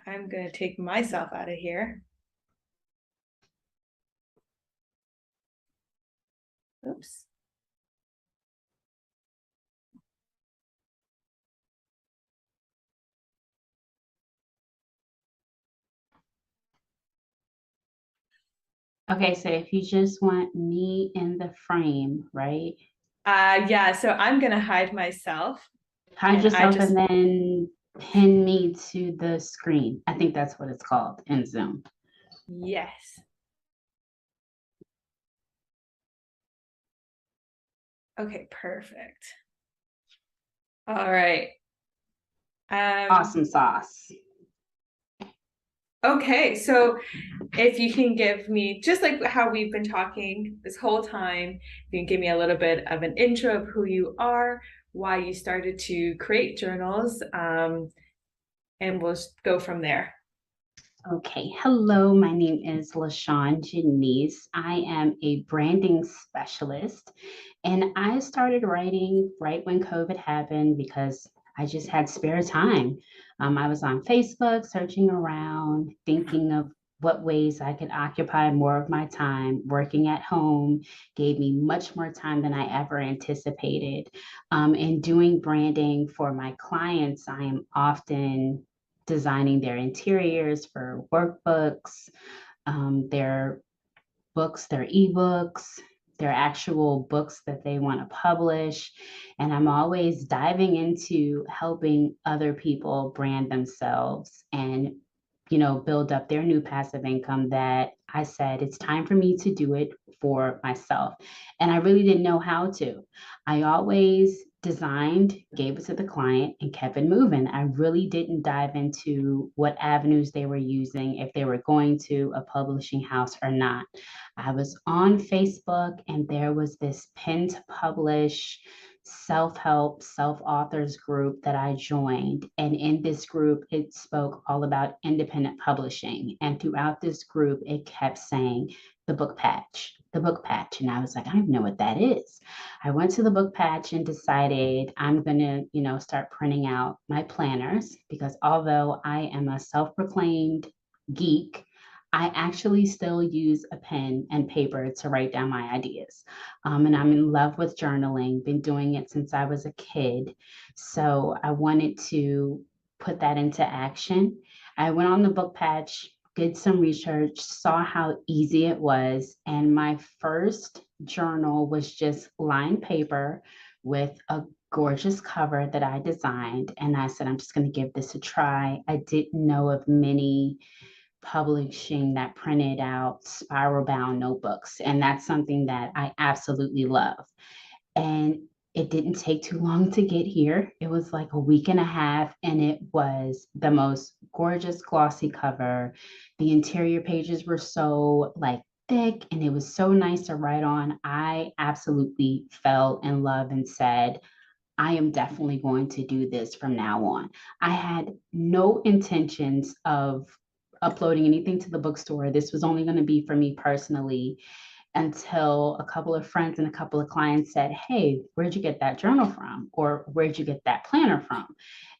I'm going to take myself out of here. Oops. Okay, so if you just want me in the frame, right? Yeah, so I'm going to hide myself Hide and I yourself just, and then pin me to the screen. I think that's what it's called in Zoom. yes. Okay, perfect. All right. Um, Awesome sauce. okay, so if you can give me, just like how we've been talking this whole time, you can give me a little bit of an intro of who you are, why you started to create journals, and we'll go from there. Okay, hello, my name is LaShawn Jenice. I am a branding specialist, and I started writing right when COVID happened because I just had spare time. I was on Facebook searching around, thinking of what ways I could occupy more of my time. Working at home gave me much more time than I ever anticipated. In doing branding for my clients, I am often designing their interiors for workbooks, their books, their ebooks, their actual books that they want to publish. And I'm always diving into helping other people brand themselves and build up their new passive income that I said it's time for me to do it for myself. And I really didn't know how to. I always designed, gave it to the client, and kept it moving. I really didn't dive into what avenues they were using, if they were going to a publishing house or not. I was on Facebook and there was this pin to publish self help, self authors group that I joined. And in this group, it spoke all about independent publishing. And throughout this group, it kept saying the book patch, the book patch. And I was like, I don't know what that is. I went to the book patch and decided I'm going to, start printing out my planners because although I am a self proclaimed geek, I actually still use a pen and paper to write down my ideas. And I'm in love with journaling, been doing it since I was a kid. So I wanted to put that into action. I went on the book patch, did some research, saw how easy it was. And my first journal was just lined paper with a gorgeous cover that I designed. And I said, I'm just going to give this a try. I didn't know of many publishing that printed out spiral bound notebooks. And that's something that I absolutely love. And it didn't take too long to get here. It was like a week and a half, and it was the most gorgeous glossy cover. The interior pages were so like thick and it was so nice to write on. I absolutely fell in love and said, I am definitely going to do this from now on. I had no intentions of uploading anything to the bookstore. This was only going to be for me personally until a couple of friends and a couple of clients said, Hey, where'd you get that journal from? Or where'd you get that planner from?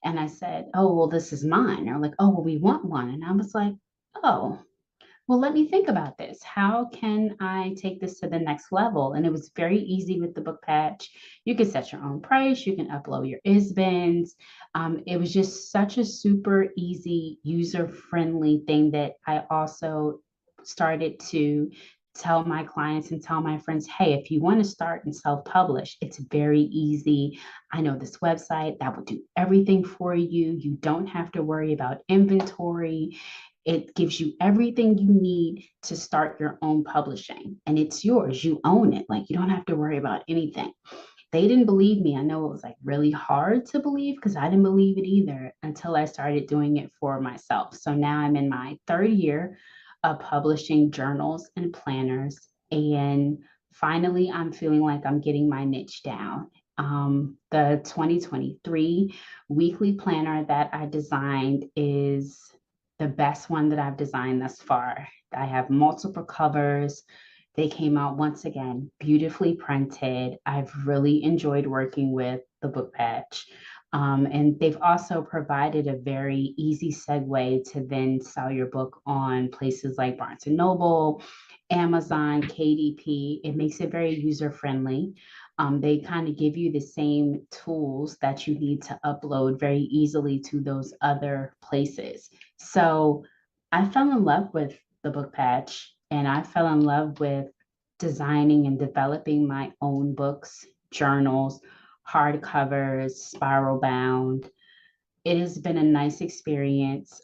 And I said, Oh, well, this is mine. They're like, Oh, well, we want one. And I was like, Oh, well, let me think about this. How can I take this to the next level? And it was very easy with the book patch. You can set your own price, you can upload your ISBNs. It was just such a super easy, user friendly thing that I also started to tell my clients and tell my friends, hey, if you want to start and self publish, it's very easy. I know this website that will do everything for you. You don't have to worry about inventory. It gives you everything you need to start your own publishing, and it's yours. You own it. Like, you don't have to worry about anything. They didn't believe me. I know it was like really hard to believe because I didn't believe it either until I started doing it for myself. So now I'm in my third year of publishing journals and planners. And finally, I'm feeling like I'm getting my niche down. The 2023 weekly planner that I designed is the best one that I've designed thus far. I have multiple covers. They came out once again, beautifully printed. I've really enjoyed working with the book patch. And they've also provided a very easy segue to then sell your book on places like Barnes and Noble, Amazon, KDP. It makes it very user friendly. They kind of give you the same tools that you need to upload very easily to those other places. So I fell in love with the book patch, and I fell in love with designing and developing my own books, journals, hardcovers, spiral bound. It has been a nice experience,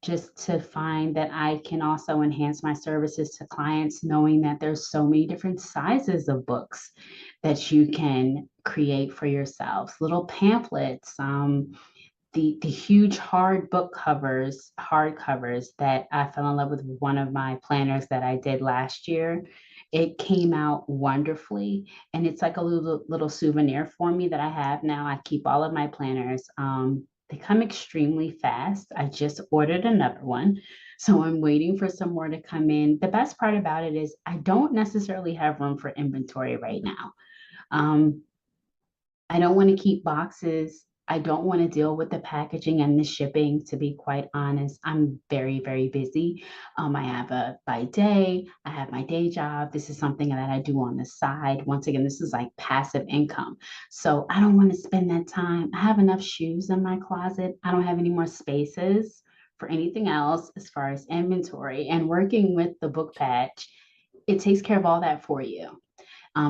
just to find that I can also enhance my services to clients, knowing that there's so many different sizes of books that you can create for yourselves, little pamphlets, the huge hard covers that I fell in love with one of my planners that I did last year. It came out wonderfully, and it's like a little souvenir for me that I have now. I keep all of my planners. They come extremely fast. I just ordered another one, so I'm waiting for some more to come in. The best part about it is I don't necessarily have room for inventory right now. Um, I don't want to keep boxes. I don't want to deal with the packaging and the shipping, to be quite honest. I'm very, very busy. I have a by day, I have my day job. This is something that I do on the side. Once again, this is like passive income. So I don't want to spend that time. I have enough shoes in my closet. I don't have any more spaces for anything else as far as inventory. And working with the book patch, it takes care of all that for you.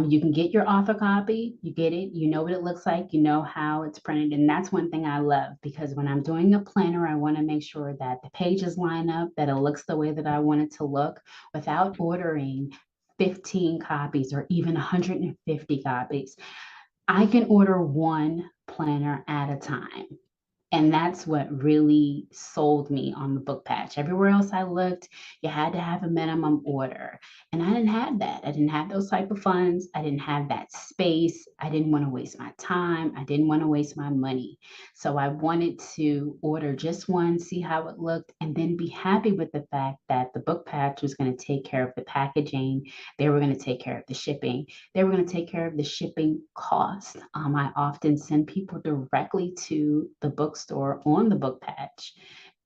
You can get your author copy, you get it, you know what it looks like, you know how it's printed. And that's one thing I love, because when I'm doing a planner, I want to make sure that the pages line up, that it looks the way that I want it to look without ordering 15 copies or even 150 copies. I can order one planner at a time. And that's what really sold me on the book patch. Everywhere else I looked, you had to have a minimum order. And I didn't have that. I didn't have those type of funds. I didn't have that space. I didn't want to waste my time. I didn't want to waste my money. So I wanted to order just one, see how it looked, and then be happy with the fact that the book patch was going to take care of the packaging. They were going to take care of the shipping. They were going to take care of the shipping cost. I often send people directly to the bookstore on the book patch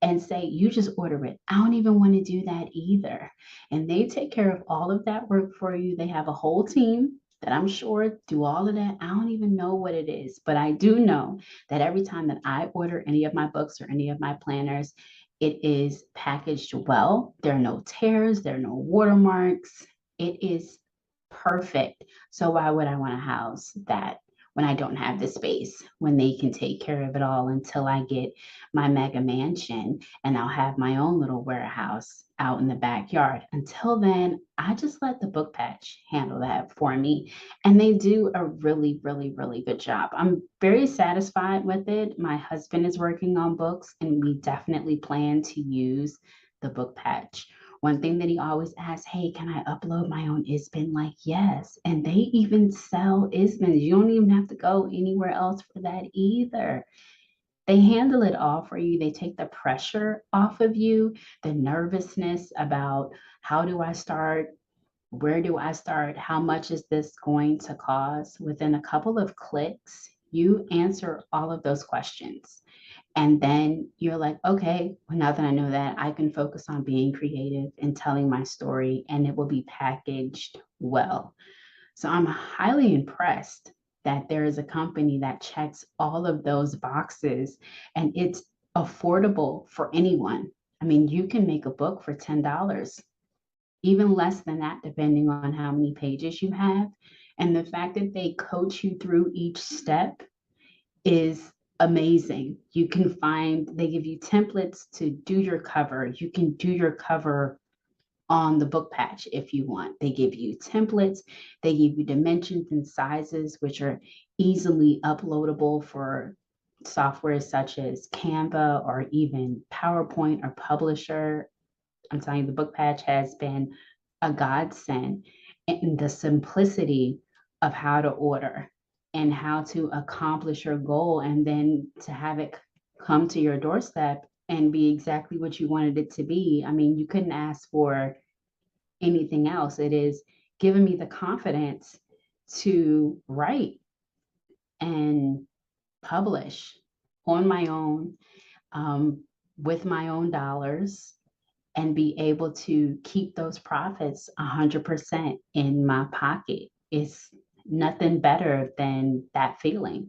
and say, you just order it. I don't even want to do that either. And they take care of all of that work for you. They have a whole team that I'm sure do all of that. I don't even know what it is, but I do know that every time that I order any of my books or any of my planners, it is packaged well. There are no tears, there are no watermarks. It is perfect. So why would I want to house that when I don't have the space, when they can take care of it all until I get my mega mansion and I'll have my own little warehouse out in the backyard. Until then, I just let the book patch handle that for me. And they do a really, really, really good job. I'm very satisfied with it. My husband is working on books, and we definitely plan to use the book patch. One thing that he always asks, hey, can I upload my own ISBN? Like, yes. And they even sell ISBNs. You don't even have to go anywhere else for that either. They handle it all for you. They take the pressure off of you, the nervousness about how do I start? Where do I start? How much is this going to cost? Within a couple of clicks, you answer all of those questions. And then you're like, okay, well, now that I know that, I can focus on being creative and telling my story, and it will be packaged well. So I'm highly impressed that there is a company that checks all of those boxes, and it's affordable for anyone. I mean, you can make a book for $10, even less than that, depending on how many pages you have. And the fact that they coach you through each step is amazing. You can find, they give you templates to do your cover. You can do your cover on the book patch if you want. They give you templates, they give you dimensions and sizes, which are easily uploadable for software such as Canva or even PowerPoint or Publisher. I'm telling you, the book patch has been a godsend in the simplicity of how to order and how to accomplish your goal, and then to have it come to your doorstep and be exactly what you wanted it to be. I mean, you couldn't ask for anything else. It is giving me the confidence to write and publish on my own, um, with my own dollars, and be able to keep those profits 100% in my pocket. It's nothing better than that feeling.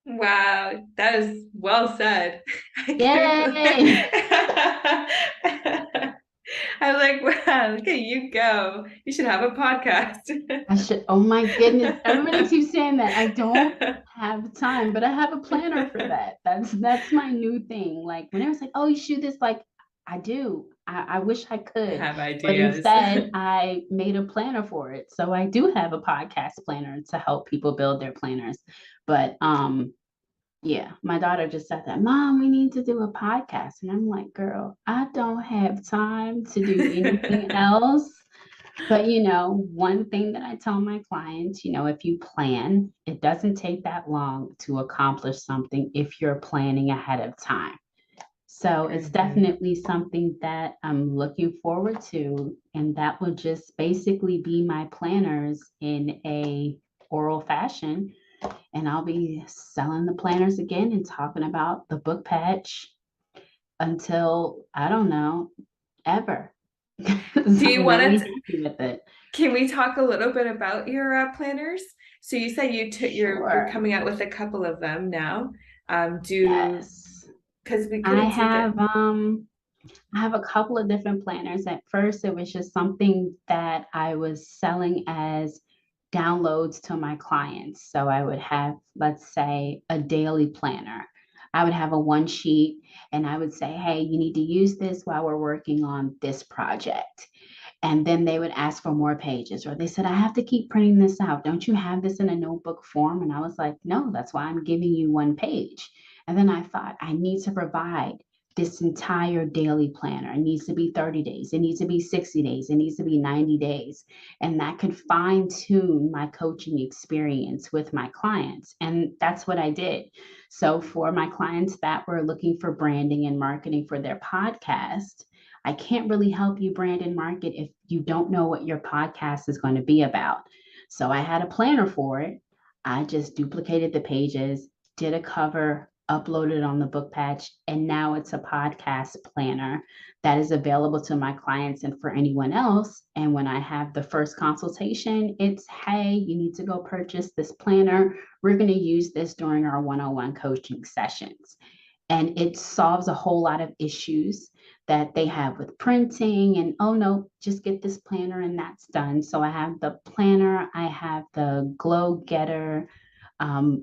Wow, that is well said. I can't Yay! I was like, wow, look at you go. You should have a podcast. I should, oh my goodness, everybody keeps saying that. I don't have time, but I have a planner for that. That's my new thing. Like when everyone's like, oh, you should do this, like I do. I wish I could, Have but ideas. instead I made a planner for it. So I do have a podcast planner to help people build their planners. But yeah, my daughter just said that, Mom, we need to do a podcast. And I'm like, girl, I don't have time to do anything else. But one thing that I tell my clients, if you plan, it doesn't take that long to accomplish something if you're planning ahead of time. So it's Mhm. definitely something that I'm looking forward to. And that will just basically be my planners in a oral fashion. And I'll be selling the planners again and talking about the book patch until I don't know, ever. Do So you I'm want really to, happy with it. can we talk a little bit about your planners? So you said you took you're Sure. coming out with a couple of them now. Do Yes. because we I couldn't see that. have I have a couple of different planners. At first, it was just something that I was selling as downloads to my clients. So I would have, let's say, a daily planner. I would have a one sheet and I would say, hey, you need to use this while we're working on this project. And then they would ask for more pages, or they said, I have to keep printing this out. Don't you have this in a notebook form? And I was like, no, that's why I'm giving you one page. And then I thought, I need to provide this entire daily planner. It needs to be 30 days. It needs to be 60 days. It needs to be 90 days. And that could fine tune my coaching experience with my clients. And that's what I did. So for my clients that were looking for branding and marketing for their podcast, I can't really help you brand and market if you don't know what your podcast is going to be about. So I had a planner for it. I just duplicated the pages, did a cover, uploaded on the book patch, and now it's a podcast planner that is available to my clients and for anyone else. And when I have the first consultation, it's, hey, you need to go purchase this planner. We're going to use this during our one-on-one coaching sessions. And it solves a whole lot of issues that they have with printing, and oh no, just get this planner and that's done. So I have the planner, I have the Glow Getter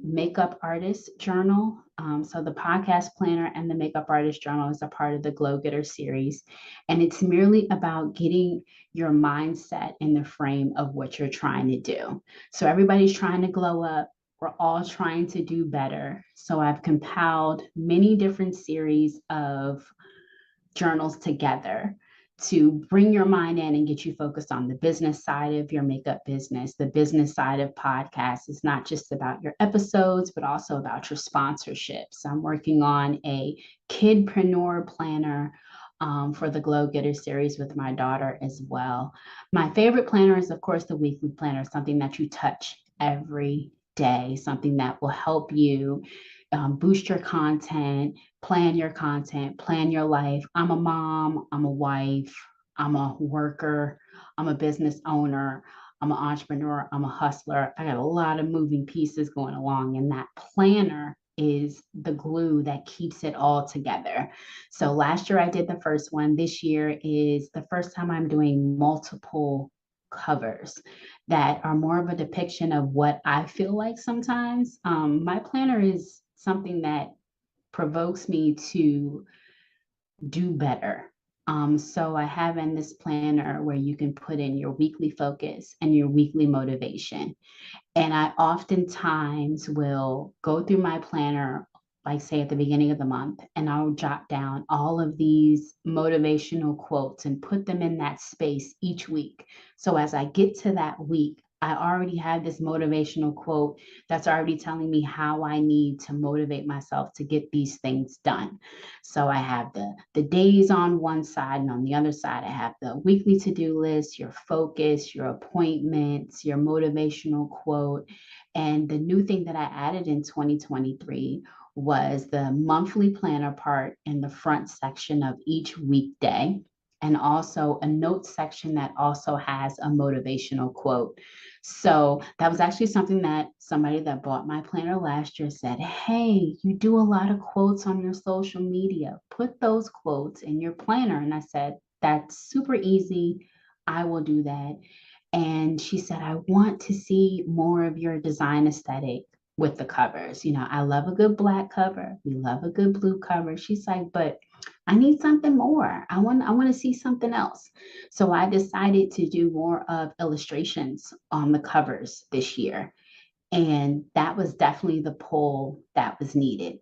makeup artist journal. So the podcast planner and the makeup artist journal is a part of the Glow Getter series. And it's merely about getting your mindset in the frame of what you're trying to do. So everybody's trying to glow up. We're all trying to do better. So I've compiled many different series of journals together to bring your mind in and get you focused on the business side of your makeup business, the business side of podcasts. It's not just about your episodes, but also about your sponsorships. I'm working on a kidpreneur planner for the Glow Getter series with my daughter as well. My favorite planner is, of course, the weekly planner, something that you touch every day, something that will help you boost your content, plan your life. I'm a mom, I'm a wife, I'm a worker, I'm a business owner, I'm an entrepreneur, I'm a hustler. I got a lot of moving pieces going along, and that planner is the glue that keeps it all together. So last year I did the first one. This year is the first time I'm doing multiple covers that are more of a depiction of what I feel like sometimes. My planner is something that provokes me to do better. So I have in this planner where you can put in your weekly focus and your weekly motivation. And I oftentimes will go through my planner, like say at the beginning of the month, and I'll jot down all of these motivational quotes and put them in that space each week. So as I get to that week, I already have this motivational quote that's already telling me how I need to motivate myself to get these things done. So I have the days on one side, and on the other side, I have the weekly to-do list, your focus, your appointments, your motivational quote. And the new thing that I added in 2023 was the monthly planner part in the front section of each weekday, and also a notes section that also has a motivational quote. So that was actually something that somebody that bought my planner last year said, "Hey, you do a lot of quotes on your social media. Put those quotes in your planner." And I said, "That's super easy. I will do that." And she said, "I want to see more of your design aesthetic with the covers. I love a good black cover. We love a good blue cover." She's like, "But I need something more. I want to see something else." So I decided to do more of illustrations on the covers this year. And that was definitely the pull that was needed,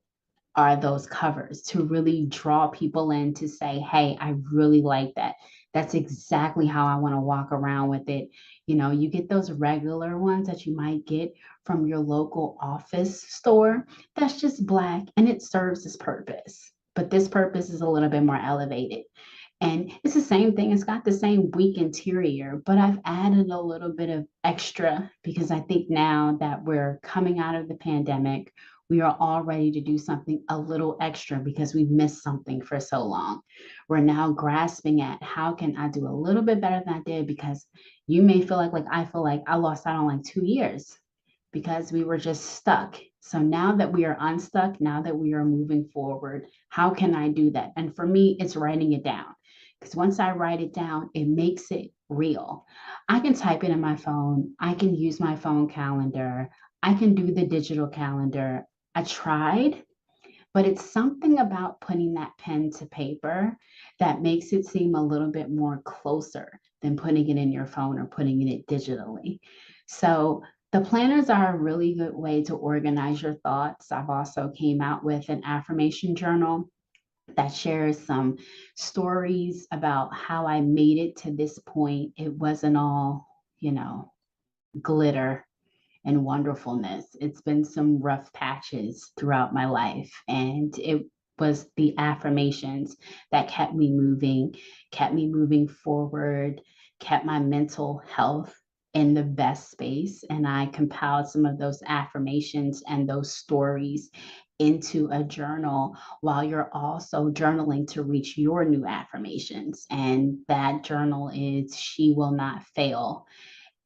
are those covers to really draw people in to say, "Hey, I really like that. That's exactly how I want to walk around with it." You get those regular ones that you might get from your local office store. That's just black and it serves its purpose. But this purpose is a little bit more elevated. And it's the same thing. It's got the same weak interior, but I've added a little bit of extra because I think now that we're coming out of the pandemic, we are all ready to do something a little extra because we've missed something for so long. We're now grasping at how can I do a little bit better than I did, because you may feel like I feel like I lost out on like 2 years because we were just stuck. So now that we are unstuck, now that we are moving forward, how can I do that? And for me, it's writing it down. Because once I write it down, it makes it real. I can type it in my phone. I can use my phone calendar. I can do the digital calendar. I tried, but it's something about putting that pen to paper that makes it seem a little bit more closer than putting it in your phone or putting it digitally. So the planners are a really good way to organize your thoughts. I've also came out with an affirmation journal that shares some stories about how I made it to this point. It wasn't all, glitter and wonderfulness. It's been some rough patches throughout my life. And it was the affirmations that kept me moving forward, kept my mental health in the best space. And I compiled some of those affirmations and those stories into a journal while you're also journaling to reach your new affirmations. And that journal is "She Will Not Fail."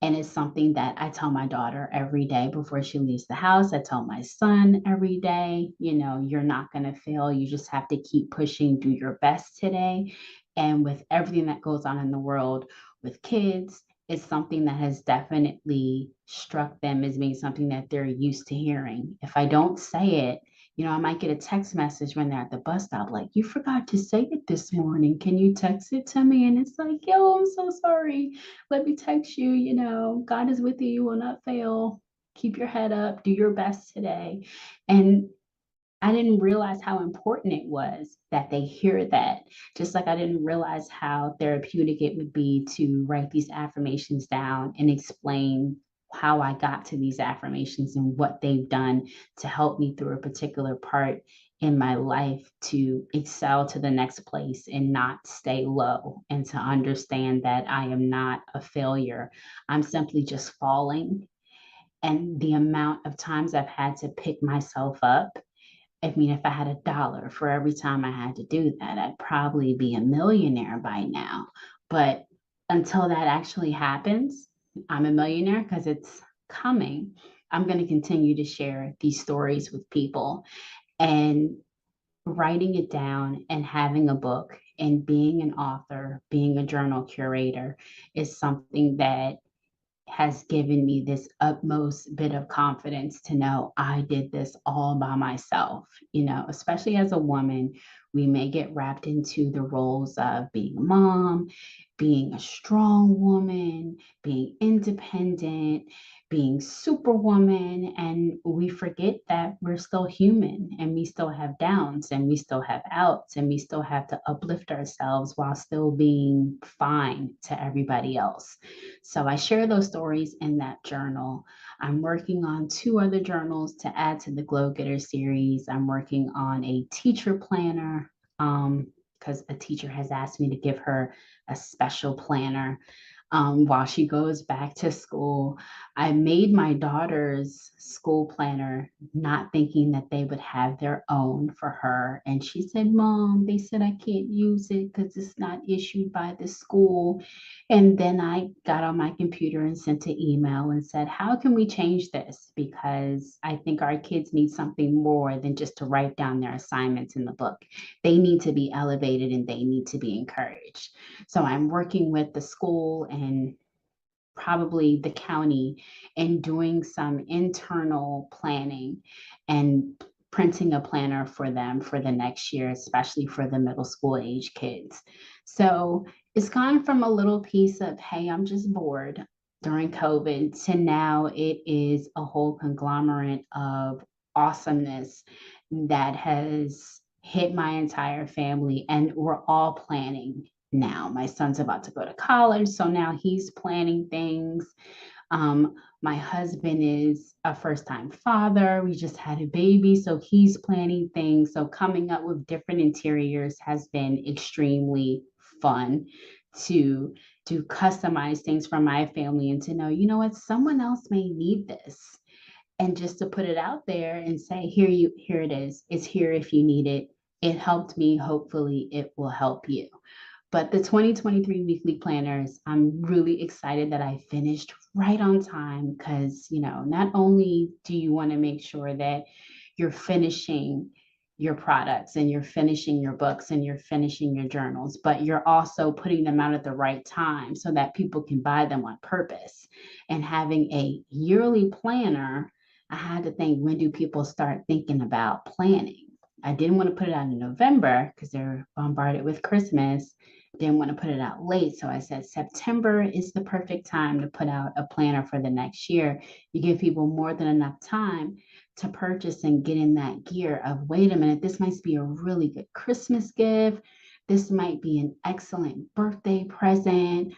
And it's something that I tell my daughter every day before she leaves the house. I tell my son every day, "You're not going to fail. You just have to keep pushing, do your best today." And with everything that goes on in the world with kids, it's something that has definitely struck them as being something that they're used to hearing. If I don't say it, I might get a text message when they're at the bus stop, like, "You forgot to say it this morning. Can you text it to me?" And it's like, "Yo, I'm so sorry. Let me text you, God is with you. You will not fail. Keep your head up. Do your best today." And I didn't realize how important it was that they hear that. Just like I didn't realize how therapeutic it would be to write these affirmations down and explain how I got to these affirmations and what they've done to help me through a particular part in my life to excel to the next place and not stay low, and to understand that I am not a failure. I'm simply just falling. And the amount of times I've had to pick myself up, I mean, if I had $1 for every time I had to do that, I'd probably be a millionaire by now. But until that actually happens, I'm a millionaire because it's coming. I'm going to continue to share these stories with people, and writing it down and having a book and being an author, being a journal curator is something that has given me this utmost bit of confidence to know I did this all by myself, especially as a woman. We may get wrapped into the roles of being a mom, being a strong woman, being independent, being superwoman, and we forget that we're still human and we still have downs and we still have outs and we still have to uplift ourselves while still being fine to everybody else. So I share those stories in that journal. I'm working on two other journals to add to the Glow Getter series. I'm working on a teacher planner because a teacher has asked me to give her a special planner while she goes back to school. I made my daughter's school planner not thinking that they would have their own for her. And she said, Mom, they said I can't use it because it's not issued by the school. And then I got on my computer and sent an email and said, how can we change this? Because I think our kids need something more than just to write down their assignments in the book. They need to be elevated and they need to be encouraged. So I'm working with the school and probably the county and doing some internal planning and printing a planner for them for the next year, especially for the middle school age kids. So it's gone from a little piece of, hey, I'm just bored during COVID to now it is a whole conglomerate of awesomeness that has hit my entire family. And we're all planning now. My son's about to go to college, so now he's planning things. My husband is a first time father. We just had a baby, so he's planning things. So coming up with different interiors has been extremely fun to do customized things for my family and to know, you know what, someone else may need this. And just to put it out there and say, here it is. It's here if you need it. It helped me. Hopefully it will help you. But the 2023 weekly planners, I'm really excited that I finished right on time because, not only do you want to make sure that you're finishing your products and you're finishing your books and you're finishing your journals, but you're also putting them out at the right time so that people can buy them on purpose. And having a yearly planner, I had to think, when do people start thinking about planning? I didn't want to put it out in November because they're bombarded with Christmas. Didn't want to put it out late. So I said September is the perfect time to put out a planner for the next year. You give people more than enough time to purchase and get in that gear of, wait a minute, this might be a really good Christmas gift. This might be an excellent birthday present.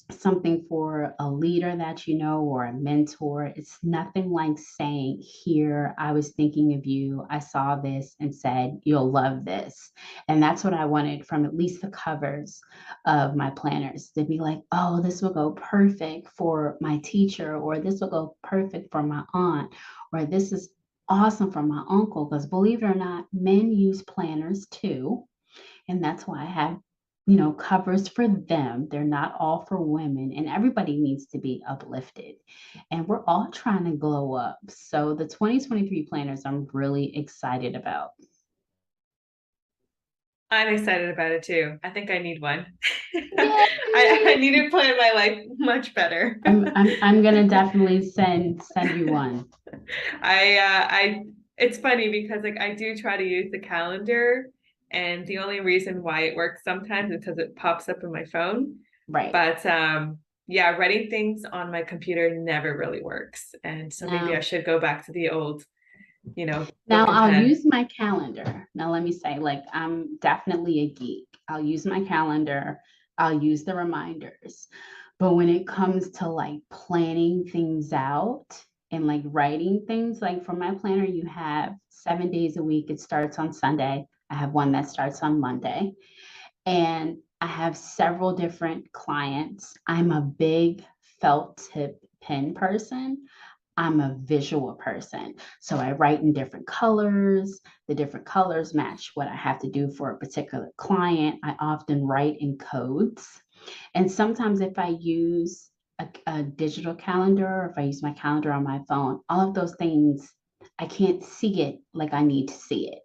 Something for a leader that you know or a mentor. It's nothing like saying, here, I was thinking of you. I saw this and said, you'll love this. And that's what I wanted from at least the covers of my planners to be like, oh, this will go perfect for my teacher, or this will go perfect for my aunt, or this is awesome for my uncle. Because believe it or not, men use planners too. And that's why I have, covers for them. They're not all for women, and everybody needs to be uplifted. And we're all trying to glow up. So the 2023 planners, I'm really excited about. I'm excited about it too. I think I need one. I Yay! need to plan my life much better. I'm gonna definitely send you one. I it's funny because like I do try to use the calendar, and the only reason why it works sometimes is because it pops up in my phone. Right. But yeah, writing things on my computer never really works. And so maybe I Now, should go back to the old, now book and I'll pen. use my calendar. Now let me say, like, I'm definitely a geek. I'll use my calendar. I'll use the reminders. But when it comes to like planning things out and like writing things, like for my planner, you have 7 days a week. It starts on Sunday. I have one that starts on Monday. And I have several different clients. I'm a big felt tip pen person. I'm a visual person. So I write in different colors. The different colors match what I have to do for a particular client. I often write in codes. And sometimes if I use a digital calendar, or if I use my calendar on my phone, all of those things, I can't see it like I need to see it.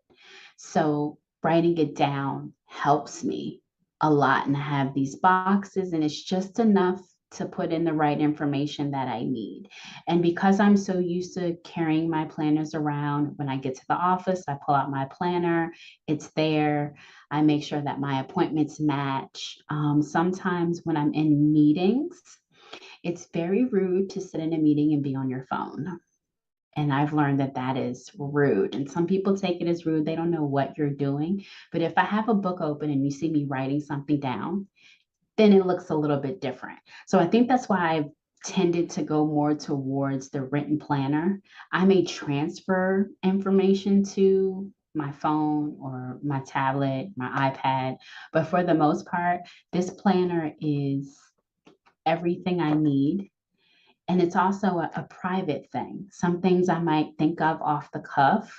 So writing it down helps me a lot. And I have these boxes, and it's just enough to put in the right information that I need. And because I'm so used to carrying my planners around, when I get to the office, I pull out my planner, it's there. I make sure that my appointments match. Sometimes when I'm in meetings, it's very rude to sit in a meeting and be on your phone. And I've learned that that is rude. And some people take it as rude. They don't know what you're doing. But if I have a book open and you see me writing something down, then it looks a little bit different. So I think that's why I've tended to go more towards the written planner. I may transfer information to my phone or my tablet, my iPad, but for the most part, this planner is everything I need. And it's also a private thing. Some things I might think of off the cuff,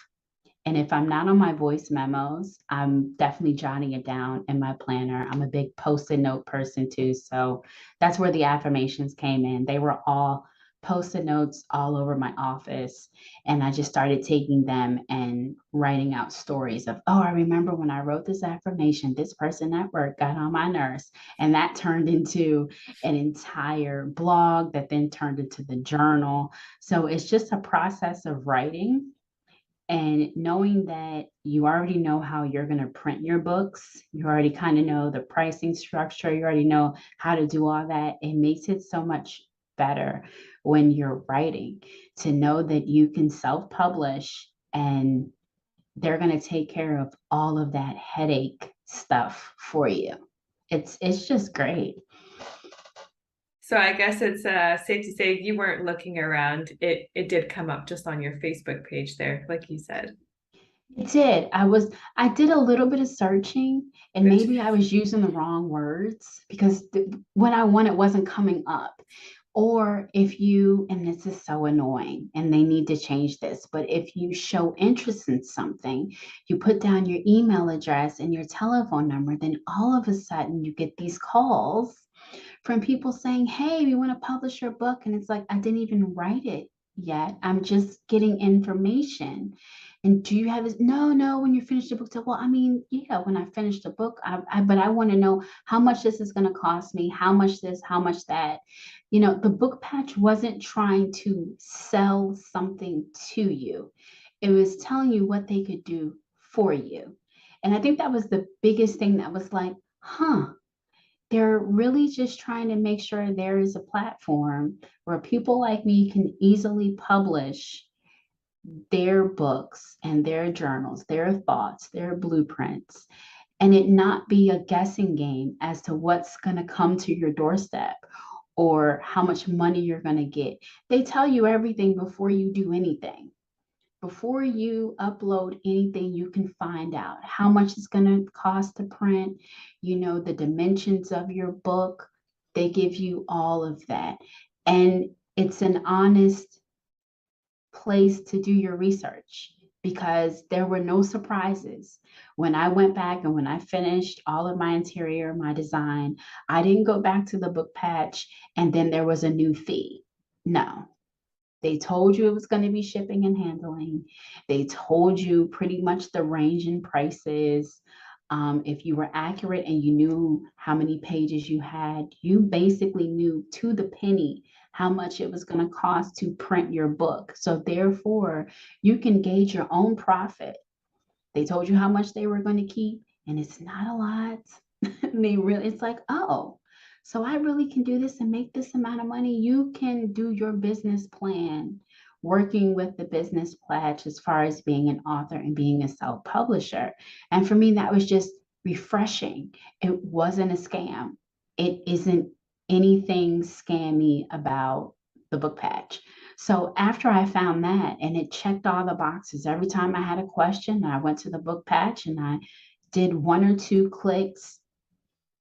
and if I'm not on my voice memos, I'm definitely jotting it down in my planner. I'm a big post-it note person too. So that's where the affirmations came in. They were all post-it notes all over my office. And I just started taking them and writing out stories of, oh, I remember when I wrote this affirmation, this person at work got on my nerves. And that turned into an entire blog that then turned into the journal. So it's just a process of writing and knowing that you already know how you're going to print your books, you already kind of know the pricing structure, you already know how to do all that. It makes it so much better when you're writing to know that you can self publish and they're going to take care of all of that headache stuff for you. It's just great. So I guess it's safe to say you weren't looking around. It did come up just on your Facebook page there, like you said. It did. I did a little bit of searching and Which maybe I was using the wrong words because what I wanted wasn't coming up. Or if you, and this is so annoying and they need to change this, but if you show interest in something, you put down your email address and your telephone number, then all of a sudden you get these calls from people saying, hey, we want to publish your book. And it's like, I didn't even write it yet. I'm just getting information. And do you have this? No, no, when you finish the book. So, well, I mean, yeah, when I finish the book, but I want to know how much this is going to cost me, how much this, how much that. You know, the book patch wasn't trying to sell something to you, it was telling you what they could do for you. And I think that was the biggest thing that was like, huh, they're really just trying to make sure there is a platform where people like me can easily publish their books and their journals, their thoughts, their blueprints, and it not be a guessing game as to what's going to come to your doorstep or how much money you're going to get. They tell you everything before you do anything. Before you upload anything, you can find out how much it's going to cost to print, you know, the dimensions of your book. They give you all of that. And it's an honest place to do your research because there were no surprises. When I went back and when I finished all of my interior, my design, I didn't go back to the book patch and then there was a new fee. No, they told you it was going to be shipping and handling. They told you pretty much the range in prices. If you were accurate and you knew how many pages you had, you basically knew to the penny how much it was going to cost to print your book. So, therefore, you can gauge your own profit. They told you how much they were going to keep, and it's not a lot. They really, it's like, oh, so I really can do this and make this amount of money. You can do your business plan working with the business pledge as far as being an author and being a self-publisher. And for me, that was just refreshing. It wasn't a scam. It isn't anything scammy about the book patch. So after I found that and it checked all the boxes, every time I had a question, I went to the book patch and I did one or two clicks,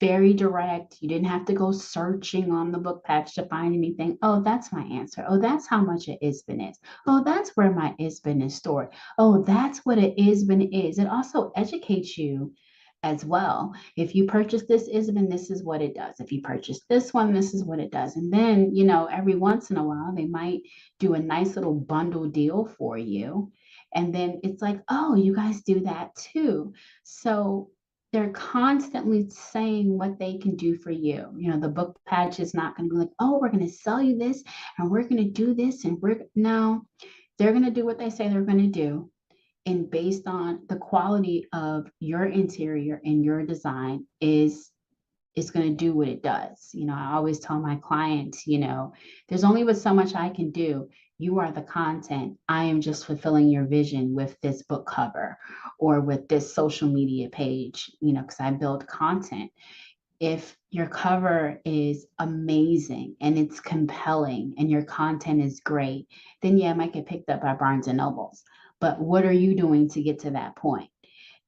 very direct. You didn't have to go searching on the book patch to find anything. Oh, that's my answer. Oh, that's how much an ISBN is. Oh, that's where my ISBN is stored. Oh, that's what an ISBN is. It also educates you as well. If you purchase this ISBN, this is what it does. If you purchase this one, this is what it does. And then, you know, every once in a while, they might do a nice little bundle deal for you. And then it's like, oh, you guys do that too. So they're constantly saying what they can do for you. The book patch is not going to be like, oh, we're going to sell you this and we're going to do this and we're no, they're going to do what they say they're going to do. And based on the quality of your interior and your design is going to do what it does. I always tell my clients, there's only but so much I can do. You are the content. I am just fulfilling your vision with this book cover or with this social media page, because I build content. If your cover is amazing and it's compelling and your content is great, then yeah, it might get picked up by Barnes and Nobles. But what are you doing to get to that point?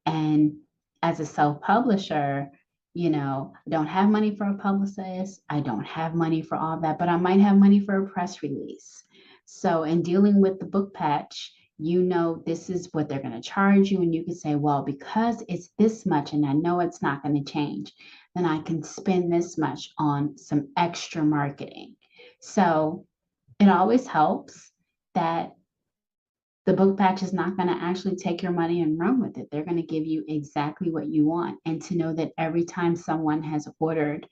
And as a self-publisher, I don't have money for a publicist. I don't have money for all that, but I might have money for a press release. So in dealing with the book patch, this is what they're going to charge you. And you can say, well, because it's this much and I know it's not going to change, then I can spend this much on some extra marketing. So it always helps that the book patch is not going to actually take your money and run with it. They're going to give you exactly what you want. And to know that every time someone has ordered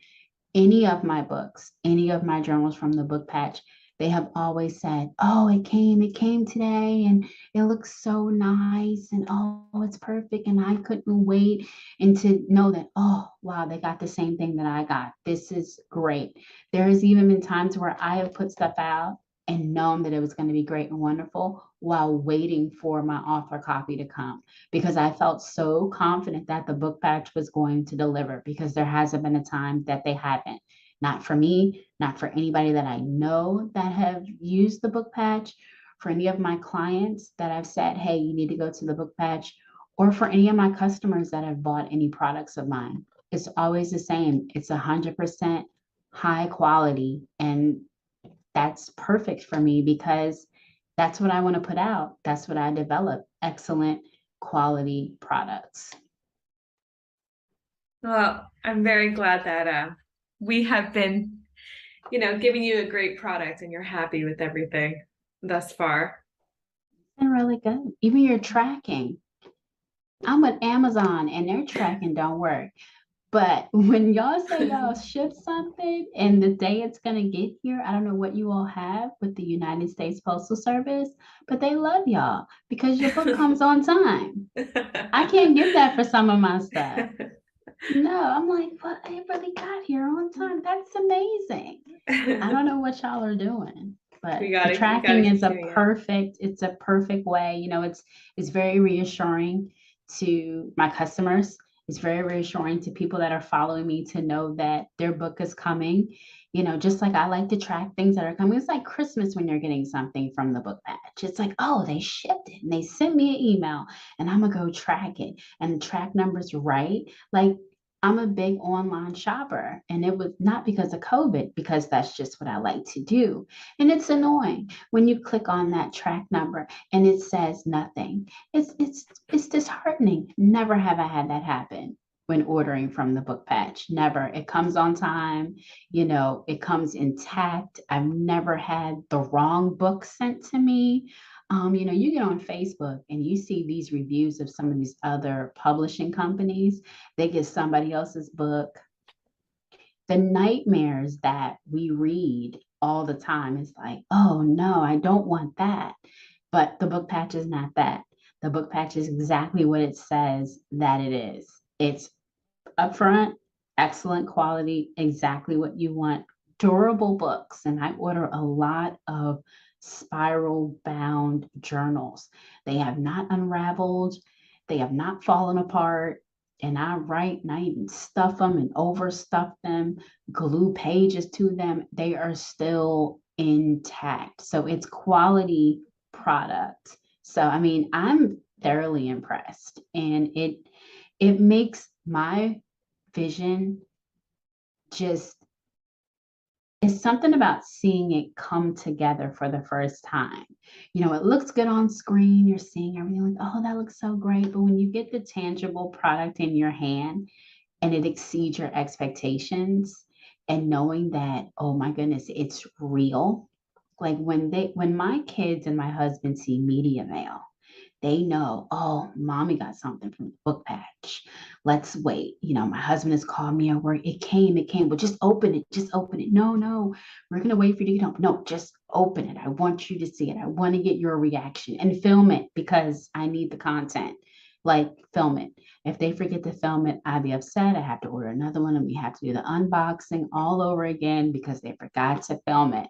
any of my books, any of my journals from the book patch, they have always said, oh, it came today and it looks so nice and oh, it's perfect. And I couldn't wait. And to know that, oh, wow, they got the same thing that I got. This is great. There has even been times where I have put stuff out and known that it was going to be great and wonderful while waiting for my author copy to come because I felt so confident that the book patch was going to deliver because there hasn't been a time that they haven't. Not for me, not for anybody that I know that have used the book patch, for any of my clients that I've said, hey, you need to go to the book patch, or for any of my customers that have bought any products of mine. It's always the same. It's 100% high quality. And that's perfect for me because that's what I want to put out. That's what I develop excellent quality products. Well, I'm very glad that we have been, giving you a great product and you're happy with everything thus far. And really good. Even your tracking. I'm with Amazon and their tracking don't work. But when y'all say y'all ship something and the day it's going to get here, I don't know what you all have with the United States Postal Service, but they love y'all because your book comes on time. I can't get that for some of my stuff. No, I'm like, but it really got here on time. That's amazing. I don't know what y'all are doing, but the We gotta tracking is keep doing it's a perfect way. It's very reassuring to my customers. It's very reassuring to people that are following me to know that their book is coming. Just like I like to track things that are coming. It's like Christmas when you're getting something from the book patch. It's like, oh, they shipped it and they sent me an email and I'm gonna go track it and the track number's right. Like I'm a big online shopper, and it was not because of COVID, because that's just what I like to do. And it's annoying when you click on that track number and it says nothing. It's disheartening. Never have I had that happen when ordering from the book patch. Never. It comes on time, it comes intact. I've never had the wrong book sent to me. You get on Facebook and you see these reviews of some of these other publishing companies. They get somebody else's book. The nightmares that we read all the time is like, oh no, I don't want that. But the book patch is not that. The book patch is exactly what it says that it is. It's upfront, excellent quality, exactly what you want. Durable books. And I order a lot of spiral bound journals. They have not unraveled, they have not fallen apart. And I write and I even stuff them and overstuff them, glue pages to them. They are still intact. So it's quality product. So I mean, I'm thoroughly impressed. And it makes my vision just it's something about seeing it come together for the first time. It looks good on screen. You're seeing everything like, oh, that looks so great. But when you get the tangible product in your hand and it exceeds your expectations, and knowing that, oh my goodness, it's real. Like when my kids and my husband see media mail, They know, oh, mommy got something from the book patch. Let's wait. My husband has called me at work. It came. But just open it. Just open it. No, no, we're gonna wait for you to get home. No, just open it. I want you to see it. I want to get your reaction and film it because I need the content. Like film it. If they forget to film it, I'd be upset. I have to order another one and we have to do the unboxing all over again because they forgot to film it.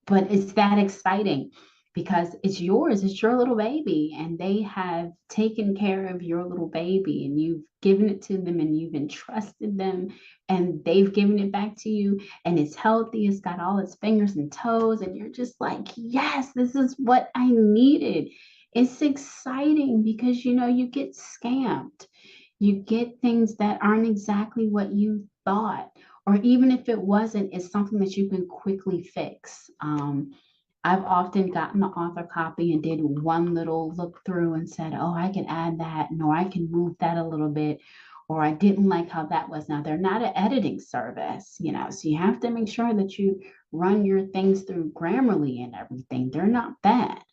But it's that exciting because it's yours, it's your little baby, and they have taken care of your little baby, and you've given it to them, and you've entrusted them, and they've given it back to you, and it's healthy, it's got all its fingers and toes, and you're just like, yes, this is what I needed. It's exciting because you get scammed. You get things that aren't exactly what you thought, or even if it wasn't, it's something that you can quickly fix. I've often gotten the author copy and did one little look through and said, oh, I can add that, or I can move that a little bit, or I didn't like how that was. Now, they're not an editing service, so you have to make sure that you run your things through Grammarly and everything. They're not that,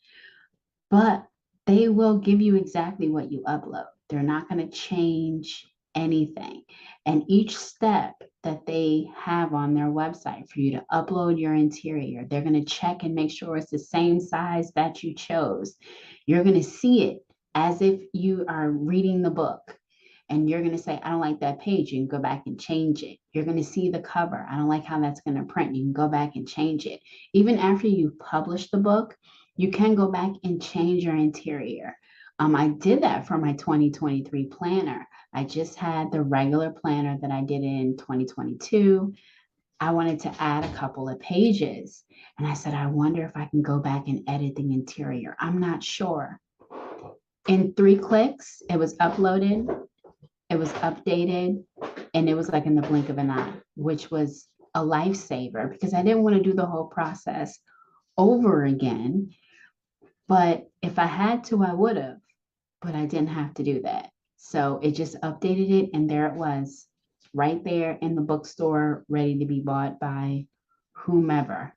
but they will give you exactly what you upload. They're not going to change anything. And each step that they have on their website for you to upload your interior, they're going to check and make sure it's the same size that you chose. You're going to see it as if you are reading the book. And you're going to say, I don't like that page. You can go back and change it. You're going to see the cover. I don't like how that's going to print. You can go back and change it. Even after you publish the book, you can go back and change your interior. I did that for my 2023 planner. I just had the regular planner that I did in 2022. I wanted to add a couple of pages. And I said, I wonder if I can go back and edit the interior. I'm not sure. In 3 clicks, it was uploaded, it was updated, and it was like in the blink of an eye, which was a lifesaver because I didn't want to do the whole process over again. But if I had to, I would have, but I didn't have to do that. So it just updated it, and there it was, right there in the bookstore, ready to be bought by whomever,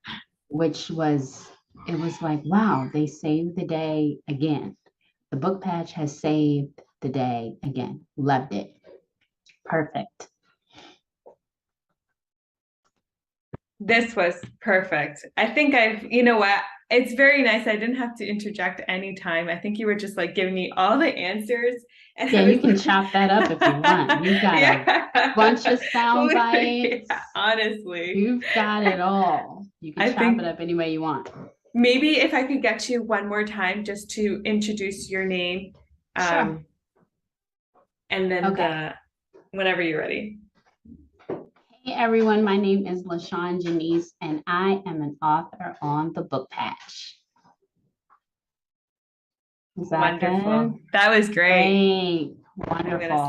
which was, it was like, wow, they saved the day again. The book patch has saved the day again. Loved it. Perfect. This was perfect. I think you know what? It's very nice. I didn't have to interject anytime. I think you were just like giving me all the answers. And Yeah, I you was can like, chop that up if you want. You've got a bunch yeah. of sound bites. Yeah, honestly, You've got it all. You can I chop it think up any way you want. maybe if I could get you one more time just to introduce your name, Sure. um, and then Okay. the whenever you're ready. Hey everyone, my name is LaShawn Jenice, and I am an author on the Book Patch. Is that good? Wonderful. That was great. Great. I'm gonna Wonderful.